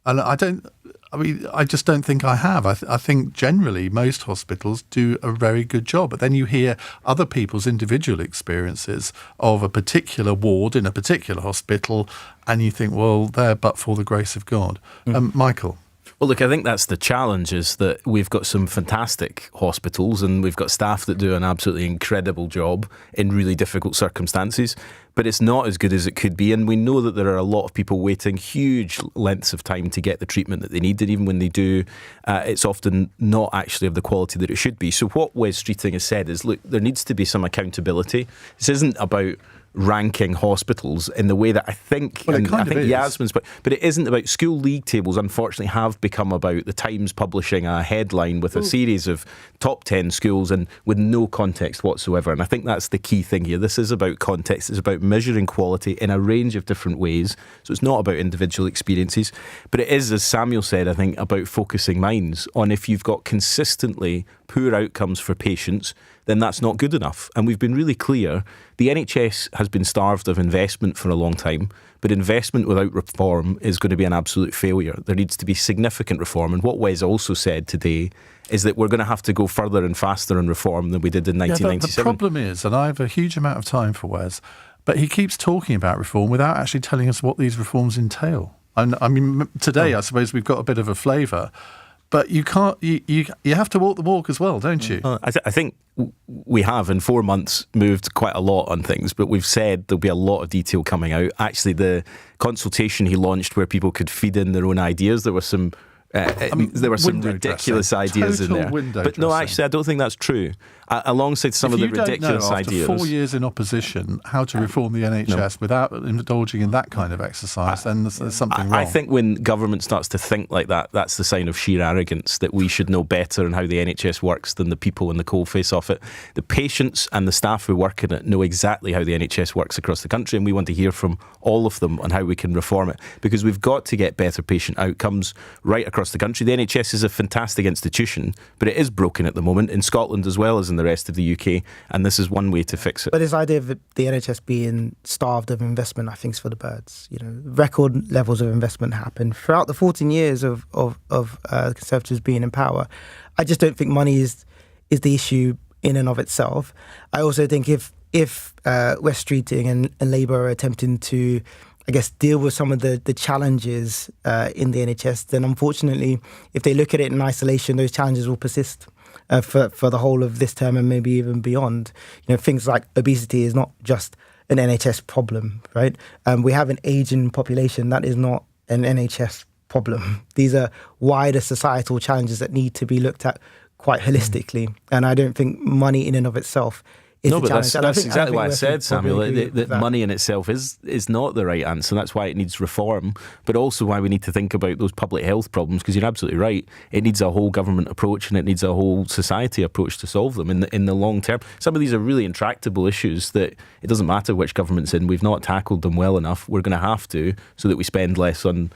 And I just don't think I have. I think generally most hospitals do a very good job. But then you hear other people's individual experiences of a particular ward in a particular hospital, and you think, well, they're but for the grace of God. Michael? Well, look, I think that's the challenge, is that we've got some fantastic hospitals and we've got staff that do an absolutely incredible job in really difficult circumstances, but it's not as good as it could be. And we know that there are a lot of people waiting huge lengths of time to get the treatment that they need. And even when they do, it's often not actually of the quality that it should be. So what Wes Streeting has said is, look, there needs to be some accountability. This isn't about ranking hospitals in the way that I think, Well, and I think is. Yasmin's, but it isn't about. School league tables, unfortunately, have become about the Times publishing a headline with a series of top 10 schools and with no context whatsoever. And I think that's the key thing here. This is about context. It's about measuring quality in a range of different ways. So it's not about individual experiences, but it is, as Samuel said, I think, about focusing minds on if you've got consistently poor outcomes for patients, then that's not good enough. And we've been really clear, the NHS has been starved of investment for a long time, but investment without reform is going to be an absolute failure. There needs to be significant reform. And what Wes also said today is that we're going to have to go further and faster on reform than we did in 1997. The problem is, and I have a huge amount of time for Wes, but he keeps talking about reform without actually telling us what these reforms entail. And I mean, today, I suppose we've got a bit of a flavour, but you can't. You have to walk the walk as well, don't you? I think we have in 4 months moved quite a lot on things, but we've said there'll be a lot of detail coming out. Actually, the consultation he launched where people could feed in their own ideas, there were some ridiculous ideas in there. But no, actually, I don't think that's true. Alongside some of the ridiculous ideas. After 4 years in opposition, how to reform the NHS without indulging in that kind of exercise, then there's something wrong. I think when government starts to think like that, that's the sign of sheer arrogance, that we should know better on how the NHS works than the people in the coalface of it. The patients and the staff who work in it know exactly how the NHS works across the country, and we want to hear from all of them on how we can reform it, because we've got to get better patient outcomes right across the country. The NHS is a fantastic institution, but it is broken at the moment, in Scotland as well as in the rest of the UK, and this is one way to fix it. But this idea of the NHS being starved of investment, I think, is for the birds. You know, record levels of investment happen throughout the 14 years of Conservatives being in power. I just don't think money is the issue in and of itself. I also think if Wes Streeting and Labour are attempting to, I guess, deal with some of the challenges in the NHS, then unfortunately, if they look at it in isolation, those challenges will persist for the whole of this term and maybe even beyond. You know, things like obesity is not just an NHS problem, right? We have an aging population. That is not an NHS problem. These are wider societal challenges that need to be looked at quite holistically. And I don't think money in and of itself is the challenge. That's exactly why I said, Samuel, that money in itself is not the right answer. That's why it needs reform, but also why we need to think about those public health problems, because you're absolutely right. It needs a whole government approach and it needs a whole society approach to solve them in the long term. Some of these are really intractable issues that it doesn't matter which government's in. We've not tackled them well enough. We're going to have to, so that we spend less on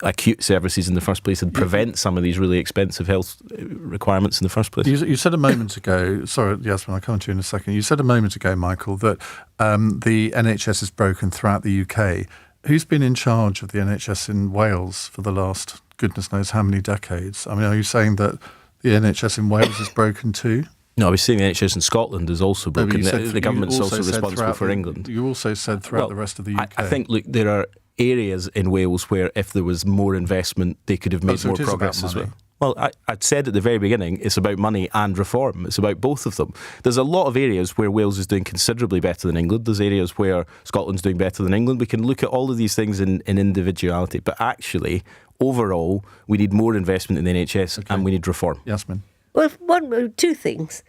acute services in the first place and prevent some of these really expensive health requirements in the first place. You said a moment ago, sorry, Yasmin, I'll come to you in a second. You said a moment ago, Michael, that the NHS is broken throughout the UK. Who's been in charge of the NHS in Wales for the last goodness knows how many decades? I mean, are you saying that the NHS in Wales is broken too? No, I was saying the NHS in Scotland is also broken. The government's also responsible for England. You also said throughout the rest of the UK. I think, look, there are areas in Wales where if there was more investment, they could have made more progress as well. Well, I'd said at the very beginning, it's about money and reform. It's about both of them. There's a lot of areas where Wales is doing considerably better than England. There's areas where Scotland's doing better than England. We can look at all of these things in individuality. But actually, overall, we need more investment in the NHS and we need reform. Yasmin? Well, two things.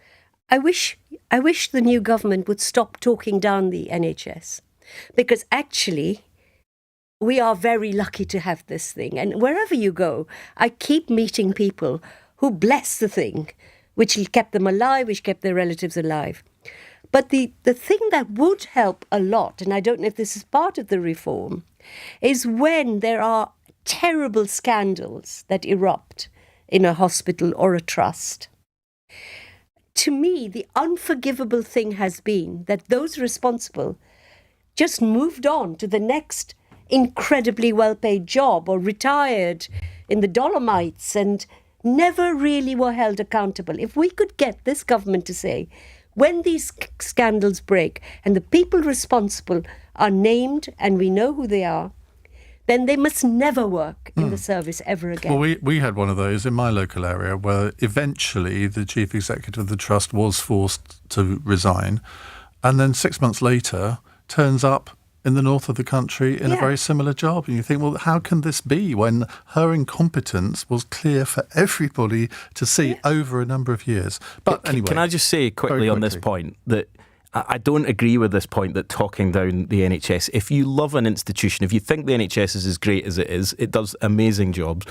I wish the new government would stop talking down the NHS, because actually we are very lucky to have this thing. And wherever you go, I keep meeting people who bless the thing, which kept them alive, which kept their relatives alive. But the thing that would help a lot, and I don't know if this is part of the reform, is when there are terrible scandals that erupt in a hospital or a trust. To me, the unforgivable thing has been that those responsible just moved on to the next incredibly well-paid job or retired in the Dolomites and never really were held accountable. If we could get this government to say, when these scandals break and the people responsible are named and we know who they are, then they must never work in the service ever again. Well, we had one of those in my local area where eventually the chief executive of the trust was forced to resign, and then 6 months later turns up in the north of the country in a very similar job. And you think, well, how can this be when her incompetence was clear for everybody to see over a number of years? But anyway. Can I just say quickly on this point that I don't agree with this point that talking down the NHS, if you love an institution, if you think the NHS is as great as it does amazing jobs.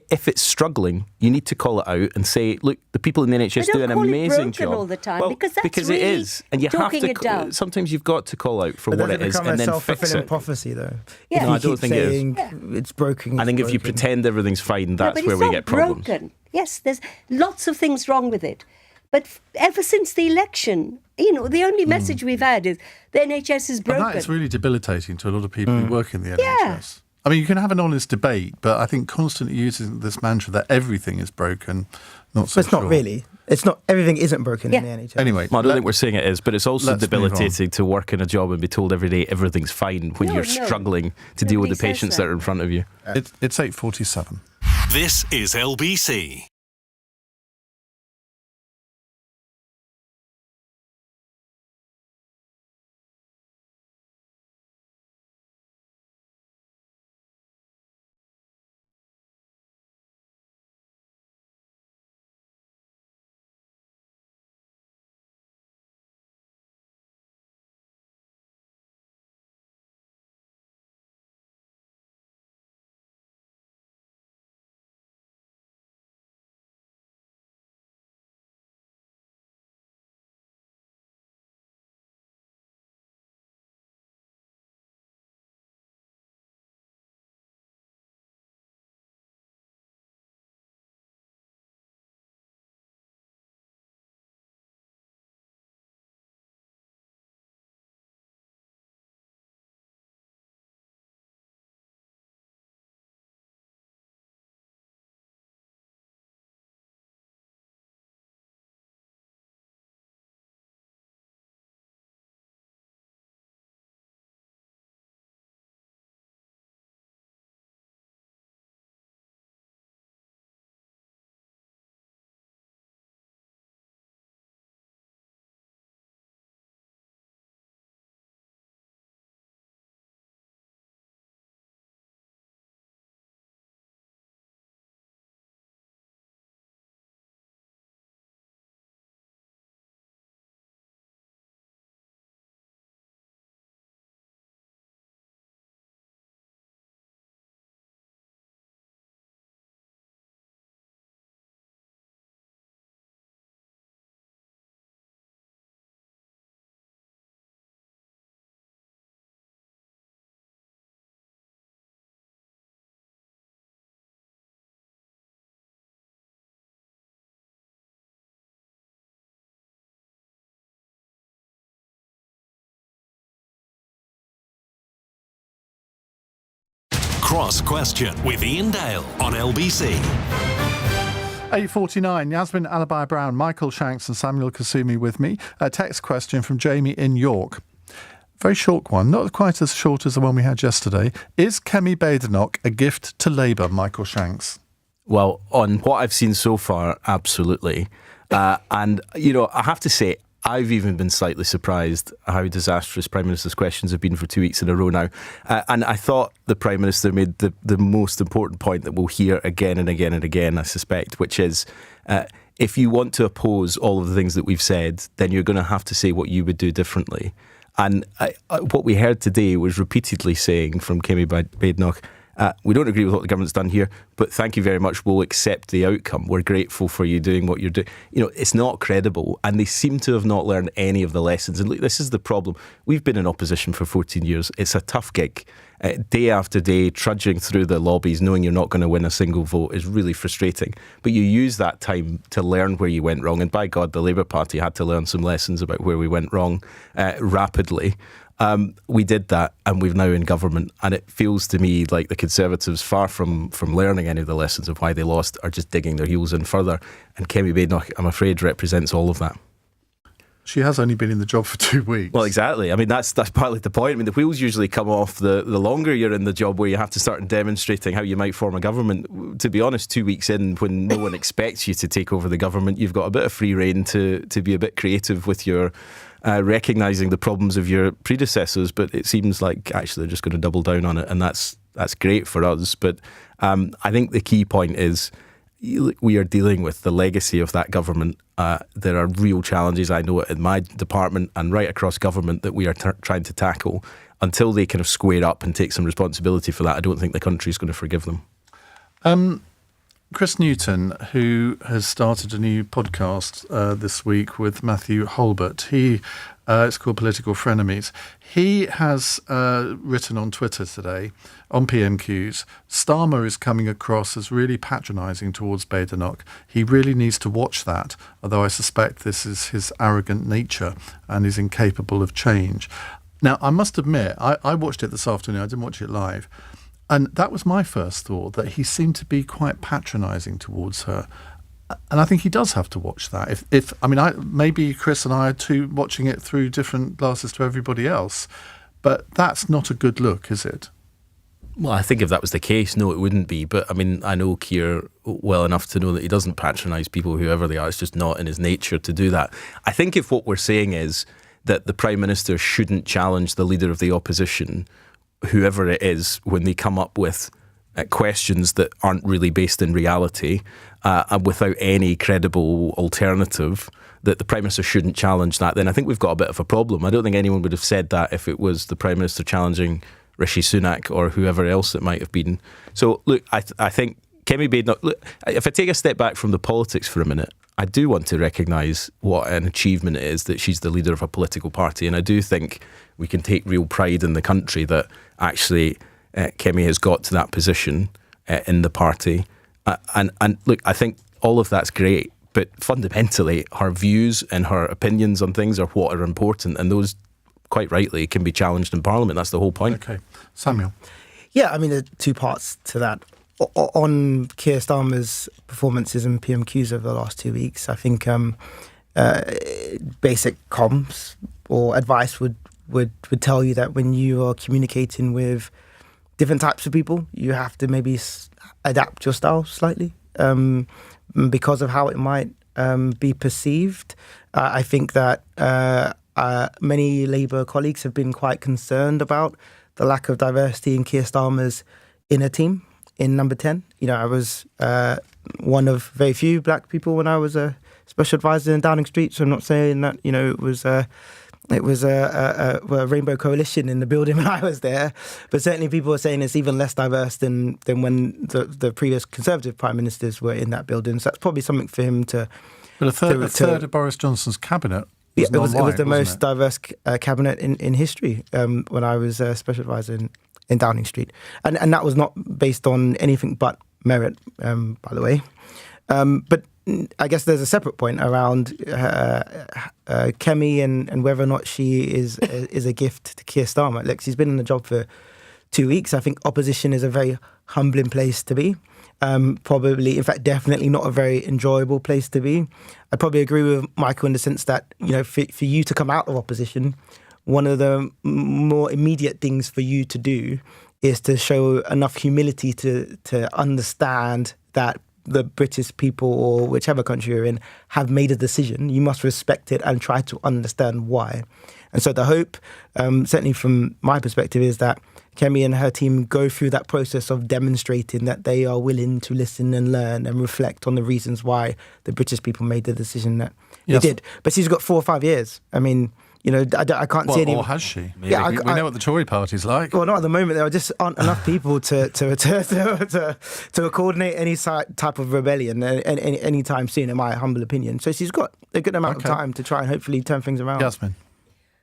If it's struggling, you need to call it out and say, look, the people in the NHS do an amazing job. All the time, because that's it is, and you have to. It down. Sometimes you've got to call out for what it is, and then fix it. Become a self-fulfilling prophecy, though. Yeah. No, I don't think it is. It's broken. I think if you pretend everything's fine, that's where we get problems. Broken. Yes, there's lots of things wrong with it, but ever since the election, the only message we've had is the NHS is broken. And that is really debilitating to a lot of people who work in the NHS. I mean, you can have an honest debate, but I think constantly using this mantra that everything is broken, not so. But it's not really. It's not. Everything isn't broken in the NHS. Anyway, I don't think we're saying it is, but it's also debilitating to work in a job and be told every day everything's fine when you're struggling to deal with the patients that are in front of you. It's 8:47. This is LBC. Cross Question with Iain Dale on LBC. 8:49, Yasmin Alibhai-Brown, Michael Shanks and Samuel Kasumu with me. A text question from Jamie in York. Very short one, not quite as short as the one we had yesterday. Is Kemi Badenoch a gift to Labour, Michael Shanks? Well, on what I've seen so far, absolutely. And, I have to say, I've even been slightly surprised how disastrous Prime Minister's questions have been for 2 weeks in a row now. And I thought the Prime Minister made the most important point that we'll hear again and again and again, I suspect, which is if you want to oppose all of the things that we've said, then you're going to have to say what you would do differently. And what we heard today was repeatedly saying from Kemi Badenoch, we don't agree with what the government's done here, but thank you very much. We'll accept the outcome. We're grateful for you doing what you're doing. It's not credible, and they seem to have not learned any of the lessons. And look, this is the problem. We've been in opposition for 14 years. It's a tough gig. Day after day, trudging through the lobbies, knowing you're not going to win a single vote is really frustrating. But you use that time to learn where you went wrong. And by God, the Labour Party had to learn some lessons about where we went wrong rapidly. We did that, and we're now in government, and it feels to me like the Conservatives, far from learning any of the lessons of why they lost, are just digging their heels in further. And Kemi Badenoch, I'm afraid, represents all of that. She has only been in the job for 2 weeks. Well, exactly. I mean, that's partly the point. I mean, the wheels usually come off the longer you're in the job, where you have to start demonstrating how you might form a government. To be honest, 2 weeks in, when no one expects you to take over the government, you've got a bit of free rein to be a bit creative with your recognising the problems of your predecessors. But it seems like actually they're just going to double down on it, and that's great for us. But I think the key point is, we are dealing with the legacy of that government. There are real challenges, I know, in my department and right across government that we are trying to tackle. Until they kind of square up and take some responsibility for that, I don't think the country is going to forgive them. Chris Newton, who has started a new podcast this week with Matthew Holbert, it's called Political Frenemies. He has written on Twitter today, on PMQs, Starmer is coming across as really patronising towards Badenoch. He really needs to watch that, although I suspect this is his arrogant nature and is incapable of change. Now, I must admit, I watched it this afternoon. I didn't watch it live. And that was my first thought, that he seemed to be quite patronising towards her. And I think he does have to watch that. Maybe Chris and I are watching it through different glasses to everybody else, but that's not a good look, is it? Well, I think if that was the case, no, it wouldn't be. But I mean, I know Keir well enough to know that he doesn't patronise people, whoever they are. It's just not in his nature to do that. I think if what we're saying is that the Prime Minister shouldn't challenge the leader of the opposition, whoever it is, when they come up with questions that aren't really based in reality and without any credible alternative, that the Prime Minister shouldn't challenge that, then I think we've got a bit of a problem. I don't think anyone would have said that if it was the Prime Minister challenging Rishi Sunak or whoever else it might have been. So, look, I think Kemi Badenoch, look, if I take a step back from the politics for a minute, I do want to recognise what an achievement it is that she's the leader of a political party, and I do think we can take real pride in the country that actually Kemi has got to that position in the party. And look, I think all of that's great, but fundamentally her views and her opinions on things are what are important, and those, quite rightly, can be challenged in Parliament. That's the whole point. Okay. Samuel? Yeah, I mean, there are two parts to that. On Keir Starmer's performances in PMQs over the last 2 weeks, I think basic comms or advice would tell you that when you are communicating with different types of people, you have to maybe adapt your style slightly because of how it might be perceived. I think that many Labour colleagues have been quite concerned about the lack of diversity in Keir Starmer's inner team in Number 10. You know, I was one of very few black people when I was a special advisor in Downing Street, so I'm not saying that, you know, it was a Rainbow Coalition in the building when I was there, but certainly people are saying it's even less diverse than when the previous Conservative Prime Ministers were in that building. So that's probably something for him to... But a third of Boris Johnson's cabinet was it was the most diverse cabinet in history when I was a special advisor in Downing Street. And that was not based on anything but merit, by the way. But I guess there's a separate point around Kemi and whether or not she is a gift to Keir Starmer. Look, she's been in the job for 2 weeks. I think opposition is a very humbling place to be. Probably, in fact, definitely not a very enjoyable place to be. I probably agree with Michael in the sense that, you know, for you to come out of opposition, one of the more immediate things for you to do is to show enough humility to understand that the British people or whichever country you're in have made a decision. You must respect it and try to understand why. And so the hope, certainly from my perspective, is that Kemi and her team go through that process of demonstrating that they are willing to listen and learn and reflect on the reasons why the British people made the decision that they did. But she's got 4 or 5 years. I mean, you know, I can't see any... Or has she? Yeah, we know what the Tory party's like. Well, not at the moment. There just aren't enough people to coordinate any type of rebellion any time soon, in my humble opinion. So she's got a good amount of time to try and hopefully turn things around. Yasmin?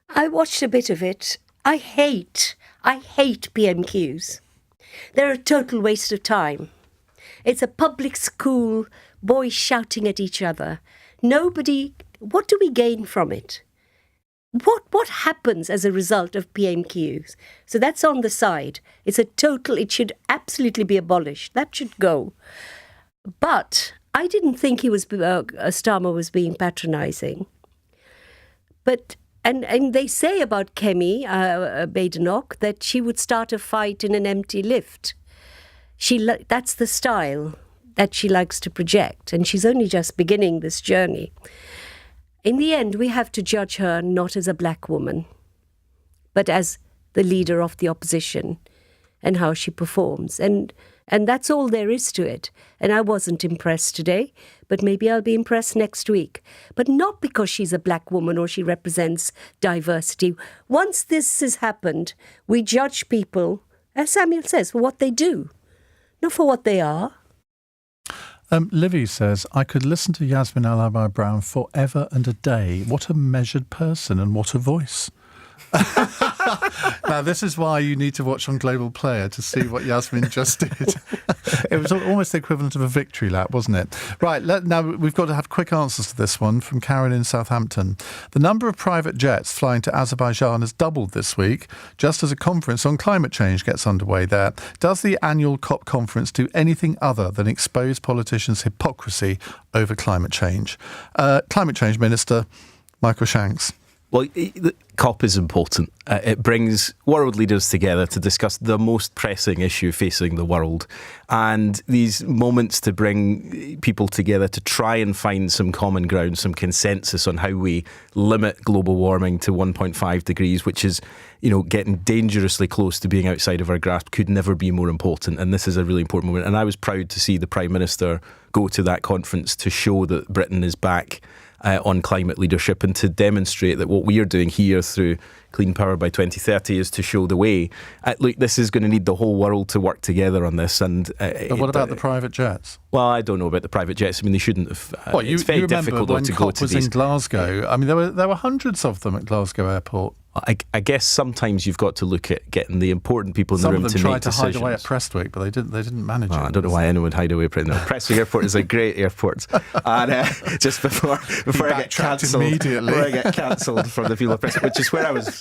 I watched a bit of it. I hate PMQs. They're a total waste of time. It's a public school, boys shouting at each other. What do we gain from it? What happens as a result of PMQs? So that's on the side. It should absolutely be abolished. That should go. But I didn't think Starmer was being patronising. But and they say about Kemi Badenoch that she would start a fight in an empty lift. That's the style that she likes to project, and she's only just beginning this journey. In the end, we have to judge her not as a black woman, but as the leader of the opposition. and how she performs. And that's all there is to it. And I wasn't impressed today, but maybe I'll be impressed next week. But not because she's a black woman or she represents diversity. Once this has happened, we judge people, as Samuel says, for what they do, not for what they are. Livy says, I could listen to Yasmin Alibhai-Brown forever and a day. What a measured person and what a voice. Now, this is why you need to watch on Global Player to see what Yasmin just did. It was almost the equivalent of a victory lap, wasn't it? Right, now we've got to have quick answers to this one from Karen in Southampton. The number of private jets flying to Azerbaijan has doubled this week, just as a conference on climate change gets underway there. Does the annual COP conference do anything other than expose politicians' hypocrisy over climate change? Climate Change Minister Michael Shanks. Well, the COP is important. It brings world leaders together to discuss the most pressing issue facing the world. And these moments to bring people together to try and find some common ground, some consensus on how we limit global warming to 1.5 degrees, which is, getting dangerously close to being outside of our grasp, could never be more important. And this is a really important moment. And I was proud to see the Prime Minister go to that conference to show that Britain is back on climate leadership and to demonstrate that what we are doing here through Clean Power by 2030 is to show the way. Look, this is going to need the whole world to work together on this. But what about the private jets? Well, I don't know about the private jets. I mean, they shouldn't have. It's very difficult to go to these. Was in Glasgow. I mean, there were hundreds of them at Glasgow Airport. I guess sometimes you've got to look at getting the important people in the room to make decisions. Some of them tried to hide away at Prestwick, but they didn't manage it. I don't know why anyone would hide away at Prestwick. No, Prestwick Airport is a great airport. And just before I get cancelled from the field of Prestwick, which is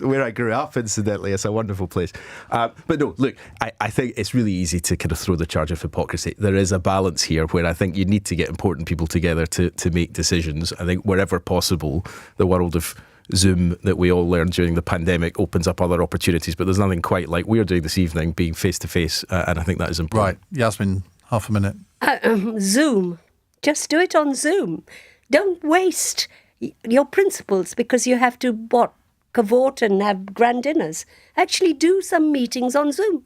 where I grew up, incidentally. It's a wonderful place. But no, look, I think it's really easy to kind of throw the charge of hypocrisy. There is a balance here where I think you need to get important people together to make decisions. I think wherever possible, the world of Zoom that we all learned during the pandemic opens up other opportunities, but there's nothing quite like we're doing this evening, being face-to-face, and I think that is important. Right, Yasmin, half a minute. Zoom. Just do it on Zoom. Don't waste your principles because you have to, cavort and have grand dinners. Actually do some meetings on Zoom.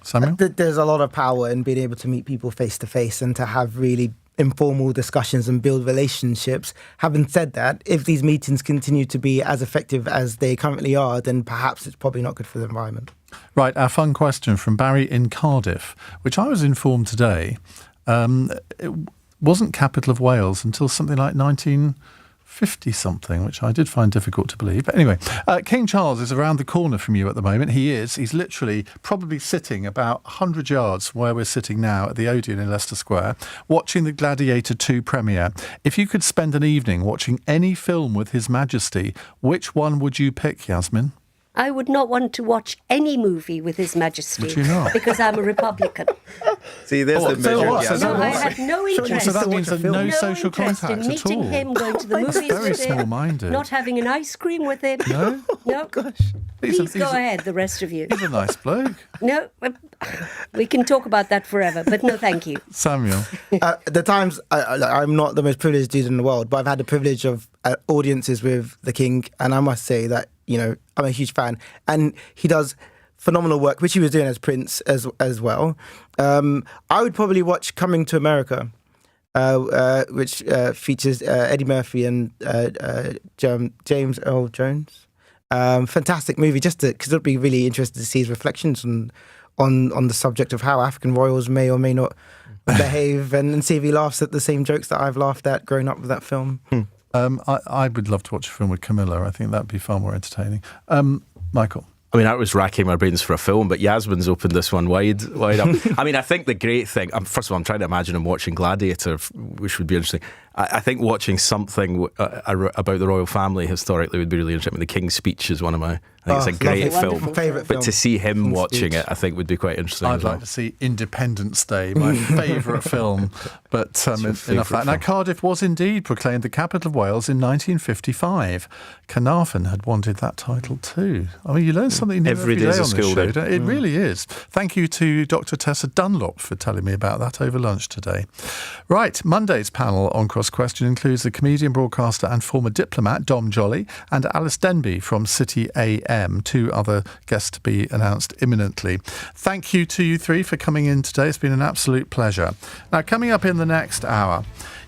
Samuel? There's a lot of power in being able to meet people face-to-face and to have really informal discussions and build relationships. Having said that, if these meetings continue to be as effective as they currently are, then perhaps it's probably not good for the environment. Right, our fun question from Barry in Cardiff, which I was informed today, it wasn't capital of Wales until something like 1950-something, which I did find difficult to believe. But anyway, King Charles is around the corner from you at the moment. He's literally probably sitting about 100 yards where we're sitting now at the Odeon in Leicester Square, watching the Gladiator 2 premiere. If you could spend an evening watching any film with His Majesty, which one would you pick, Yasmin? I would not want to watch any movie with His Majesty. Would you not? Because I'm a Republican. See, there's the measure. No, I had no interest. So that means no social contact in meeting at all. him, going to the movies very with him, small-minded. not having an ice cream with him. No? No. Gosh. Please go ahead, the rest of you. He's a nice bloke. No, we can talk about that forever, but no, thank you. Samuel? The times, I'm not the most privileged dude in the world, but I've had the privilege of audiences with the King, and I must say that, I'm a huge fan. And he does phenomenal work, which he was doing as Prince as well. I would probably watch Coming to America, which features Eddie Murphy and James Earl Jones. Fantastic movie, just because it would be really interesting to see his reflections on the subject of how African royals may or may not behave, and see if he laughs at the same jokes that I've laughed at growing up with that film. I would love to watch a film with Camilla. I think that'd be far more entertaining. Michael? I mean, I was racking my brains for a film, but Yasmin's opened this one wide up. I mean, I think the great thing, first of all, I'm trying to imagine him watching Gladiator, which would be interesting. I think watching something about the royal family historically would be really interesting. The King's Speech is one of my, I think it's a great film. Favourite film. But to see him King's watching Speech. it, I think would be quite interesting. I'd like to see Independence Day, my favourite film. But enough of that. Now, Cardiff was indeed proclaimed the capital of Wales in 1955. Carnarvon had wanted that title too. I mean, you learn something new every day on this show. It really is. Thank you to Dr. Tessa Dunlop for telling me about that over lunch today. Right, Monday's panel on Cross Cross Question includes the comedian, broadcaster and former diplomat Dom Jolly and Alice Denby from City AM, 2 other guests to be announced imminently. Thank you to you 3 for coming in today. It's been an absolute pleasure. Now, coming up in the next hour,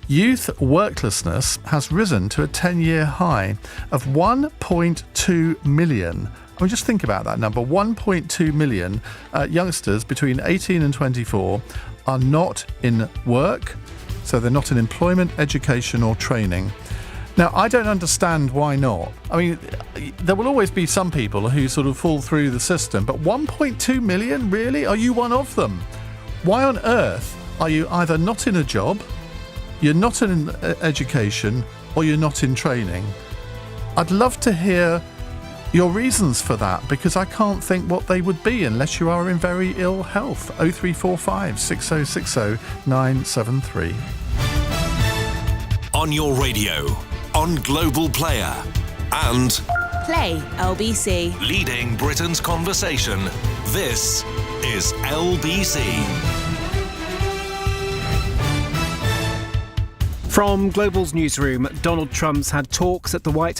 youth worklessness has risen to a 10-year high of 1.2 million. I mean, just think about that number. 1.2 million youngsters between 18 and 24 are not in work, so they're not in employment, education or training. Now, I don't understand why not. I mean, there will always be some people who sort of fall through the system, but 1.2 million, really? Are you one of them? Why on earth are you either not in a job, you're not in education, or you're not in training? I'd love to hear your reasons for that, because I can't think what they would be unless you are in very ill health. 0345 6060 973. On your radio, on Global Player, and Play LBC. leading Britain's conversation. This is LBC. From Global's newsroom, Donald Trump's had talks at the White